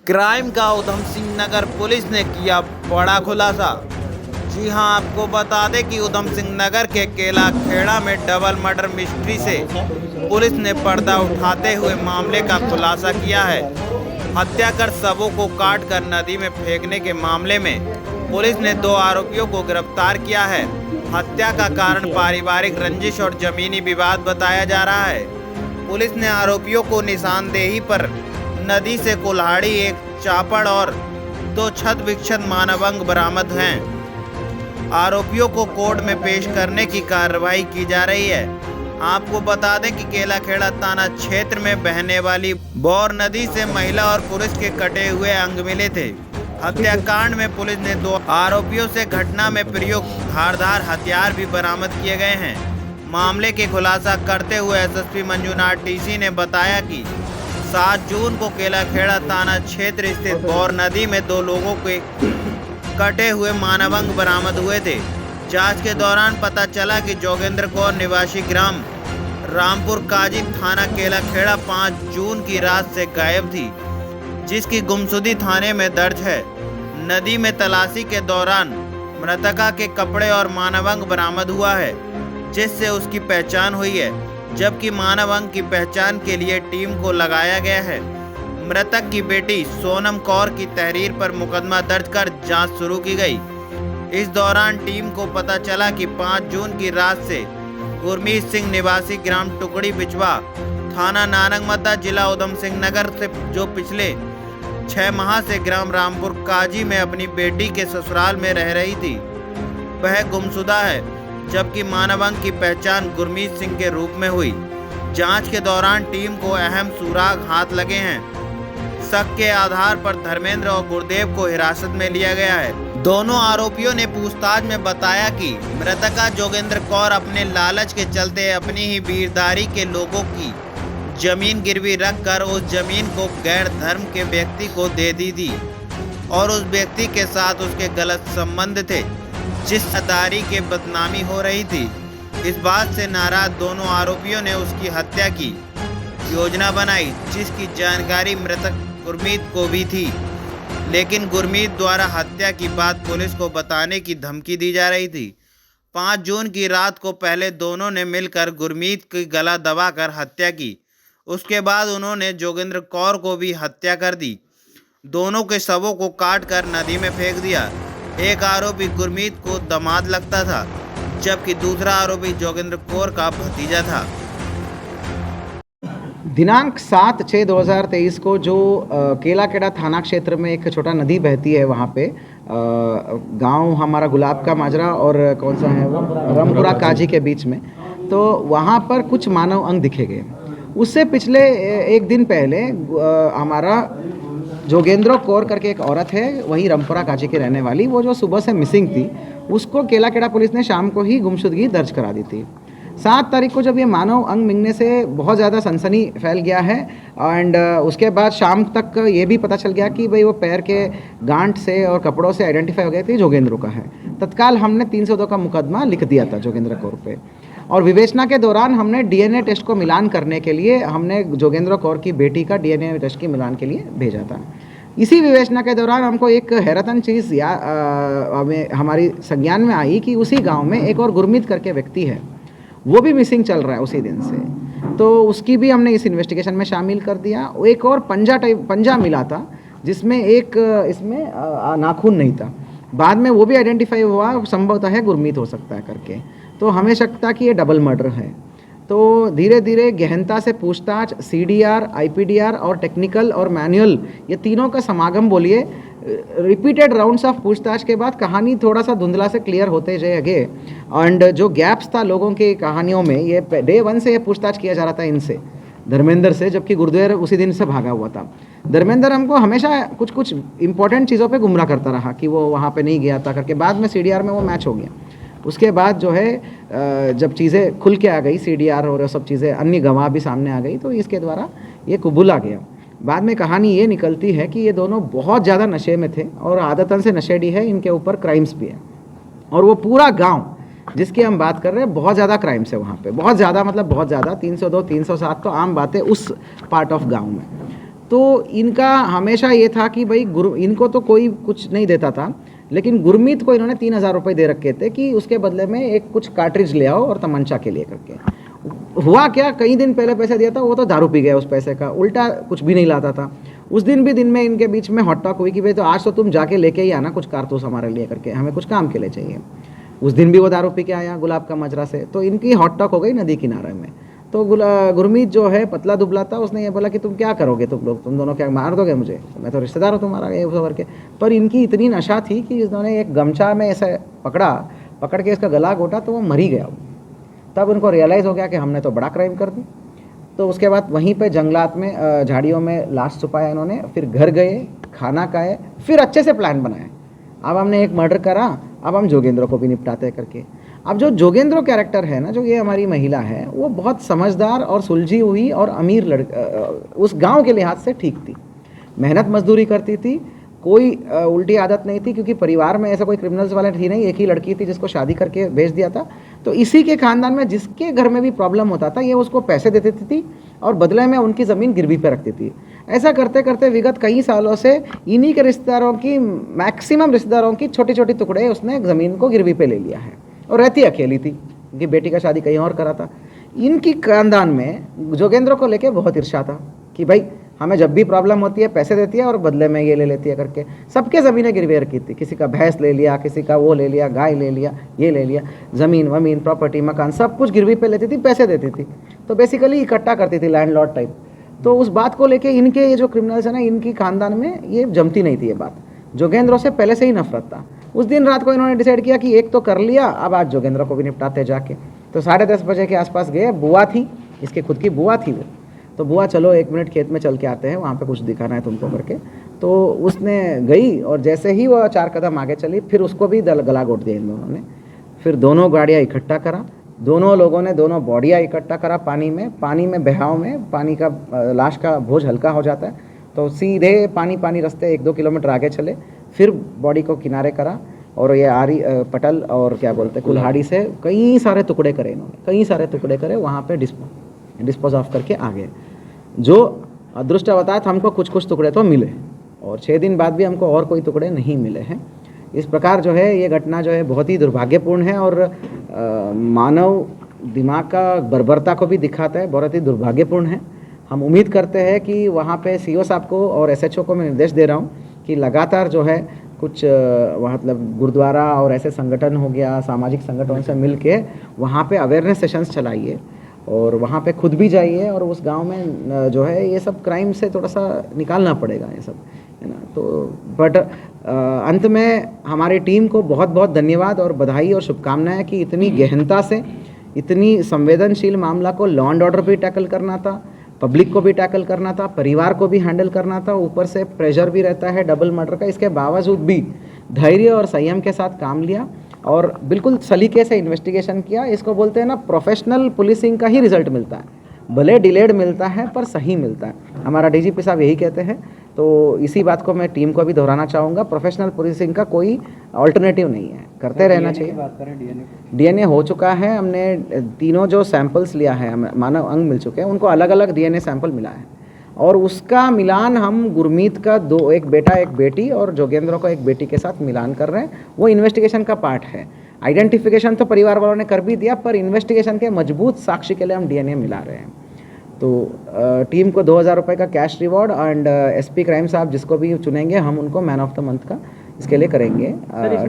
Crime का Udham Singh Nagar police ने किया बड़ा खुलासा। जी हां, आपको बता दें कि उधम सिंह नगर के केला खेड़ा में डबल मर्डर मिस्ट्री से पुलिस ने पर्दा उठाते हुए मामले का खुलासा किया है। हत्या कर शवों को काट कर नदी में फेंकने के मामले में पुलिस ने 2 आरोपियों को गिरफ्तार किया है। हत्या का कारण पारिवारिक रंजिश और जमीनी विवाद बताया जा रहा है। पुलिस ने आरोपियों को निशानदेही पर नदी से कुल्हाड़ी, एक चापड़ और 2 छत विक्षत मानव अंग बरामद हैं। आरोपियों को कोर्ट में पेश करने की कार्रवाई की जा रही है। आपको बता दें कि केला खेड़ा थाना क्षेत्र में बहने वाली बौर नदी से महिला और पुरुष के कटे हुए अंग मिले थे। हत्याकांड में पुलिस ने 2 आरोपियों से घटना में प्रयुक्त धारदार हथियार भी बरामद किए गए हैं। मामले के खुलासा करते हुए एसएसपी मंजुनाथ टीसी ने बताया कि 7 जून को केला खेड़ा थाना क्षेत्र स्थित बौर नदी में 2 लोगों के कटे हुए मानवांग बरामद हुए थे। जांच के दौरान पता चला कि जोगेंद्र कौर निवासी ग्राम रामपुर काजी थाना केला खेड़ा 5 जून की रात से गायब थी, जिसकी गुमशुदगी थाने में दर्ज है। नदी में तलाशी के दौरान मृतका के कपड़े और मानवांग बरामद हुआ है, जिससे उसकी पहचान हुई है, जबकि मानवांग की पहचान के लिए टीम को लगाया गया है। मृतक की बेटी सोनम कौर की तहरीर पर मुकदमा दर्ज कर जांच शुरू की गई। इस दौरान टीम को पता चला कि 5 जून की रात से गुरमीत सिंह निवासी ग्राम टुकड़ी बिचवा थाना नानकमता जिला उधम सिंह नगर से जो पिछले 6 माह से ग्राम रामपुर काजी में अपनी बेटी के ससुराल में रह रही थी, वह गुमशुदा है, जबकि मानवांग की पहचान गुरमीत सिंह के रूप में हुई। जांच के दौरान टीम को अहम सुराग हाथ लगे हैं। शक के आधार पर धर्मेंद्र और गुरुदेव को हिरासत में लिया गया है। दोनों आरोपियों ने पूछताछ में बताया कि मृतका जोगेंद्र कौर अपने लालच के चलते अपनी ही बीरदारी के लोगों की जमीन गिरवी रखकर उस जमीन को गैर धर्म के व्यक्ति को दे दी थी और उस व्यक्ति के साथ उसके गलत संबंध थे, जिस अदारी के बदनामी हो रही थी। इस बात से नाराज दोनों आरोपियों ने उसकी हत्या की योजना बनाई, जिसकी जानकारी मृतक गुरमीत को भी थी, लेकिन गुरमीत द्वारा हत्या की बात पुलिस को बताने की धमकी दी जा रही थी। 5 जून की रात को पहले दोनों ने मिलकर गुरमीत की गला दबाकर हत्या की। उसके बाद उन्होंने जोगेंद्र कौर को भी हत्या कर दी। दोनों के शवों को काट कर नदी में फेंक दिया। एक आरोपी गुरमीत को दामाद लगता था, जबकि दूसरा आरोपी जोगेंद्र कौर का भतीजा था। दिनांक 7/6/2023 को जो केला खेड़ा थाना क्षेत्र में एक छोटा नदी बहती है, वहाँ पे गांव हमारा गुलाब का माजरा और कौन सा है वो रामपुरा काजी के बीच में, तो वहाँ पर कुछ मानव अंग दिखे गए। उससे पिछले एक दिन पहले हमारा जोगेंद्र कौर करके एक औरत है, वही रामपुरा काजी की रहने वाली, वो जो सुबह से मिसिंग थी, उसको केला खेड़ा पुलिस ने शाम को ही गुमशुदगी दर्ज करा दी थी। 7 तारीख को जब ये मानव अंग मिलने से बहुत ज़्यादा सनसनी फैल गया है एंड उसके बाद शाम तक ये भी पता चल गया कि भाई वो पैर के गांठ से और कपड़ों से आइडेंटिफाई हो गए थे जोगेंद्र का है। तत्काल हमने 302 का मुकदमा लिख दिया था जोगेंद्र कौर पे, और विवेचना के दौरान हमने डीएनए टेस्ट को मिलान करने के लिए हमने जोगेंद्र कौर की बेटी का डीएनए टेस्ट की मिलान के लिए भेजा था। इसी विवेचना के दौरान हमको एक हैरतन चीज़ हमारी संज्ञान में आई कि उसी गाँव में एक और गुरमीत करके व्यक्ति है, वो भी मिसिंग चल रहा है उसी दिन से, तो उसकी भी हमने इस इन्वेस्टिगेशन में शामिल कर दिया। एक और पंजा मिला था, जिसमें एक इसमें नाखून नहीं था, बाद में वो भी आइडेंटिफाई हुआ, संभवतः है गुरमीत हो सकता है करके, तो हमें शक था कि ये डबल मर्डर है। तो धीरे धीरे गहनता से पूछताछ, सीडीआर, आईपीडीआर और टेक्निकल और मैनुअल, ये तीनों का समागम बोलिए, रिपीटेड राउंड्स ऑफ पूछताछ के बाद कहानी थोड़ा सा धुंधला से क्लियर होते जाएंगे। एंड जो गैप्स था लोगों की कहानियों में, ये डे 1 से ये पूछताछ किया जा रहा था इनसे, धर्मेंद्र से, जबकि गुरुदेव उसी दिन से भागा हुआ था। धर्मेंद्र हमको हमेशा कुछ इंपॉर्टेंट चीज़ों पे गुमराह करता रहा कि वो वहाँ पे नहीं गया था करके, बाद में सीडीआर में वो मैच हो गया। उसके बाद जो है जब चीज़ें खुल के आ गई, सीडीआर और सब चीज़ें, अन्य गवाह भी सामने आ गई, तो इसके द्वारा ये कबूला गया। बाद में कहानी ये निकलती है कि ये दोनों बहुत ज़्यादा नशे में थे और आदतन से नशेड़ी है, इनके ऊपर क्राइम्स भी है, और वो पूरा गांव जिसकी हम बात कर रहे हैं, बहुत ज़्यादा क्राइम्स है वहाँ पे, बहुत ज़्यादा, मतलब बहुत ज़्यादा, 302 307 तो आम बात है उस पार्ट ऑफ गांव में। तो इनका हमेशा ये था कि भाई इनको तो कोई कुछ नहीं देता था, लेकिन गुरमीत को इन्होंने 3,000 रुपये दे रखे थे कि उसके बदले में एक कुछ कार्ट्रिज ले आओ और तमंचा के लिए करके। हुआ क्या, कई दिन पहले पैसे दिया था, वो तो दारू पी गया उस पैसे का, उल्टा कुछ भी नहीं लाता था। उस दिन भी दिन में इनके बीच में हॉट टॉक हुई कि भाई तो आज तो तुम जाके लेके ही आना कुछ कारतूस हमारे लिए करके, हमें कुछ काम के लिए चाहिए। उस दिन भी वो दारू पी के आया गुलाब का मजरा से, तो इनकी हॉट टॉक हो गई नदी किनारे में। तो गुरमीत जो है पतला दुबला था, उसने ये बोला कि तुम क्या करोगे, तुम लोग, तुम दोनों क्या मार दोगे मुझे, मैं तो रिश्तेदार हूँ तुम्हारा ये खबर के। पर इनकी इतनी नशा थी कि इन्होंने एक गमछा में ऐसे पकड़ के इसका गला घोटा तो वो मर ही गया। तब उनको रियलाइज़ हो गया कि हमने तो बड़ा क्राइम कर दी। तो उसके बाद वहीं पे जंगलात में झाड़ियों में लाश छुपाया इन्होंने, फिर घर गए, खाना खाए, फिर अच्छे से प्लान बनाया। अब हमने एक मर्डर करा, अब हम जोगेंद्र को भी निपटाते हैं करके। अब जो जोगेंद्र कैरेक्टर है ना, जो ये हमारी महिला है, वो बहुत समझदार और सुलझी हुई और अमीर उस गांव के लिहाज से ठीक थी, मेहनत मजदूरी करती थी, कोई उल्टी आदत नहीं थी, क्योंकि परिवार में ऐसा कोई क्रिमिनल्स वाला थी नहीं, एक ही लड़की थी जिसको शादी करके भेज दिया था। तो इसी के खानदान में जिसके घर में भी प्रॉब्लम होता था, ये उसको पैसे देती थी और बदले में उनकी ज़मीन गिरवी पे रखती थी। ऐसा करते करते विगत कई सालों से इन्हीं के रिश्तेदारों की, मैक्सिमम रिश्तेदारों की छोटी छोटी टुकड़े उसने ज़मीन को गिरवी पे ले लिया है, और रहती अकेली थी, उनकी बेटी का शादी कहीं और करा था। इनकी खानदान में जोगेंद्र को लेके बहुत ईर्ष्या था कि भाई हमें जब भी प्रॉब्लम होती है पैसे देती है और बदले में ये ले लेती है करके। सबके ज़मीनें गिरवी रखी थी, किसी का भैंस ले लिया, किसी का वो ले लिया, गाय ले लिया, ये ले लिया, ज़मीन वमीन प्रॉपर्टी मकान सब कुछ गिरवी पे लेती थी, पैसे देती थी। तो बेसिकली इकट्ठा करती थी, लैंडलॉर्ड टाइप। तो उस बात को लेके इनके ये जो क्रिमिनल्स है ना, इनकी खानदान में ये जमती नहीं थी ये बात। जोगेंद्र से पहले से ही नफरत था। उस दिन रात को इन्होंने डिसाइड किया कि एक तो कर लिया, अब आज जोगेंद्र को भी निपटाते जाके। तो 10:30 बजे के आसपास गए, बुआ थी, इसके खुद की बुआ थी वो। तो बुआ चलो 1 मिनट खेत में चल के आते हैं, वहाँ पे कुछ दिखाना है तुमको करके। तो उसने गई और जैसे ही वह 4 कदम आगे चली, फिर उसको भी गला घोट दिया इन दोनों ने। फिर दोनों गाड़ियाँ इकट्ठा करा, दोनों लोगों ने दोनों बॉडियाँ इकट्ठा करा पानी में बहाव में, पानी का लाश का बोझ हल्का हो जाता है, तो सीधे पानी रास्ते 1-2 किलोमीटर आगे चले, फिर बॉडी को किनारे करा और ये आरी पटल और क्या बोलते हैं कुल्हाड़ी से कई सारे टुकड़े करे इन्होंने, कई सारे टुकड़े करे, वहाँ पे डिस्पोज ऑफ करके आ गए। जो अदृष्ट बताया था, हमको कुछ टुकड़े तो मिले और 6 दिन बाद भी हमको और कोई टुकड़े नहीं मिले हैं। इस प्रकार जो है ये घटना जो है बहुत ही दुर्भाग्यपूर्ण है और मानव दिमाग का बर्बरता को भी दिखाता है, बहुत ही दुर्भाग्यपूर्ण है। हम उम्मीद करते हैं कि वहाँ पे सीओ साहब को और एसएचओ को मैं निर्देश दे रहा हूँ कि लगातार जो है कुछ मतलब गुरुद्वारा और ऐसे संगठन हो गया, सामाजिक संगठनों से मिल के वहाँ पे अवेयरनेस सेशंस चलाइए और वहाँ पे खुद भी जाइए और उस गांव में जो है ये सब क्राइम से थोड़ा सा निकालना पड़ेगा ये सब, है ना। तो बट अंत में हमारी टीम को बहुत बहुत धन्यवाद और बधाई और शुभकामनाएं कि इतनी गहनता से, इतनी संवेदनशील मामला को लॉ एंड ऑर्डर भी टैकल करना था, पब्लिक को भी टैकल करना था, परिवार को भी हैंडल करना था, ऊपर से प्रेशर भी रहता है डबल मर्डर का। इसके बावजूद भी धैर्य और संयम के साथ काम लिया और बिल्कुल सलीके से इन्वेस्टिगेशन किया। इसको बोलते हैं ना, प्रोफेशनल पुलिसिंग का ही रिजल्ट मिलता है, भले डिलेड मिलता है पर सही मिलता है। हमारा डीजीपी साहब यही कहते हैं, तो इसी बात को मैं टीम को भी दोहराना चाहूँगा, प्रोफेशनल पुलिसिंग का कोई अल्टरनेटिव नहीं है, करते रहना चाहिए। बात करें डीएनए हो चुका है, हमने तीनों जो सैंपल्स लिया है, मानव अंग मिल चुके हैं, उनको अलग अलग डीएनए सैंपल मिला है और उसका मिलान हम गुरमीत का एक बेटा एक बेटी और जोगेंद्र को एक बेटी के साथ मिलान कर रहे हैं। वो इन्वेस्टिगेशन का पार्ट है। आइडेंटिफिकेशन तो परिवार वालों ने कर भी दिया, पर इन्वेस्टिगेशन के मजबूत साक्षी के लिए हम डीएनए मिला रहे हैं। तो टीम को 2000 रुपये का cash reward and SP crime साहब जिसको भी चुनेंगे हम उनको मैन ऑफ द मंथ का इसके लिए करेंगे।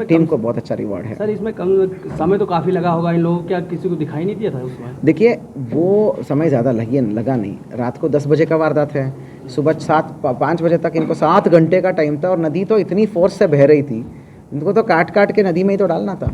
टीम को बहुत अच्छा रिवॉर्ड है। सर इसमें कम समय तो काफ़ी लगा होगा इन लोगों को, क्या किसी को दिखाई नहीं दिया था उसमें? देखिए वो समय ज़्यादा लगा नहीं, रात को 10 बजे का वारदात है, सुबह 5 बजे तक इनको 7 घंटे का टाइम था और नदी तो इतनी फोर्स से बह रही थी, इनको तो काट के नदी में ही तो डालना था,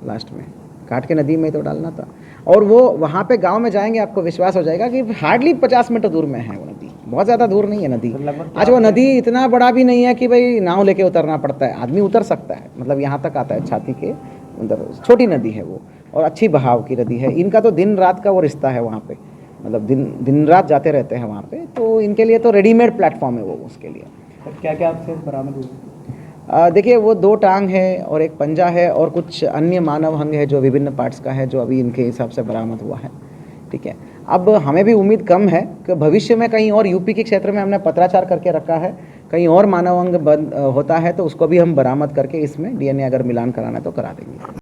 लास्ट में काट के नदी में ही तो डालना था। और वो वहाँ पे गांव में जाएंगे आपको विश्वास हो जाएगा कि हार्डली 50 मीटर दूर में है वो नदी, बहुत ज़्यादा दूर नहीं है नदी। आज वो नदी इतना बड़ा भी नहीं है कि भाई नाव लेके उतरना पड़ता है, आदमी उतर सकता है, मतलब यहाँ तक आता है छाती के अंदर। छोटी नदी है वो और अच्छी बहाव की नदी है। इनका तो दिन रात का वो रिश्ता है वहाँ पे, मतलब दिन रात जाते रहते हैं वहाँ पे, तो इनके लिए तो रेडीमेड प्लेटफॉर्म है वो उसके लिए। क्या क्या आपसे बरामद हुआ? देखिए वो 2 टांग है और एक पंजा है और कुछ अन्य मानव अंग है जो विभिन्न पार्ट्स का है, जो अभी इनके हिसाब से बरामद हुआ है। ठीक है, अब हमें भी उम्मीद कम है कि भविष्य में कहीं और यूपी के क्षेत्र में हमने पत्राचार करके रखा है, कहीं और मानव अंग बंद होता है तो उसको भी हम बरामद करके इसमें DNA अगर मिलान कराना है तो करा देंगे।